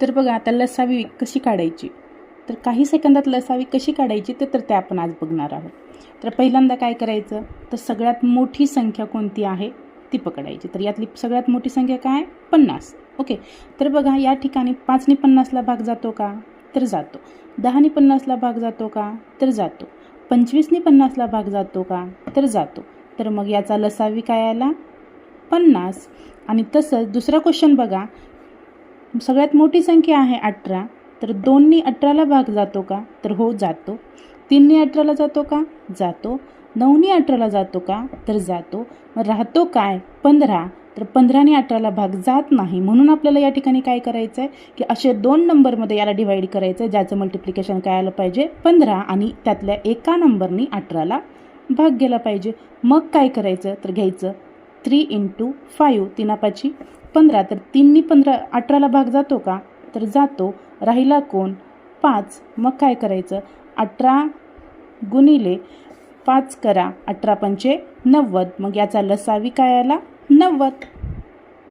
तर बघा आता लसावी कशी काढायची, तर काही सेकंदात लसावी कशी काढायची ते आपण आज बघणार आहोत. तर पहिल्यांदा काय करायचं, तर सगळ्यात मोठी संख्या कोणती आहे ती पकडायची. तर यातली सगळ्यात मोठी संख्या काय, 50. ओके. तर बघा या ठिकाणी 5ने 50ला भाग जातो का, तर जातो. 10ने 50ला भाग जातो का, तर जातो. 25ने 50ला भाग जातो का, तर जातो. तर मग याचा लसावी काय आला, 50. आणि तसंच दुसरा क्वेश्चन बघा, सगळ्यात मोठी संख्या आहे 18, तर 2ने 18ला भाग जातो का, तर हो जातो. 3ने 18ला जातो का, जातो. 9ने 18ला जातो का, तर जातो. मग राहतो काय, 15. तर 15ने 18ला भाग जात नाही, म्हणून आपल्याला या ठिकाणी काय करायचं आहे की असे 2 नंबरमध्ये याला डिवाईड करायचं आहे, ज्याचं मल्टिप्लिकेशन काय आलं पाहिजे, 15, आणि त्यातल्या एका नंबरनी 18ला भाग गेला पाहिजे. मग काय करायचं, तर घ्यायचं 3 × 5, 3×5 15. तर 3ने 18ला भाग जातो का, तर जातो. राहिला कोण, 5. मग काय करायचं, 18 × 5 करा, 18×5 = 90. मग याचा लसावी काय आला, 90.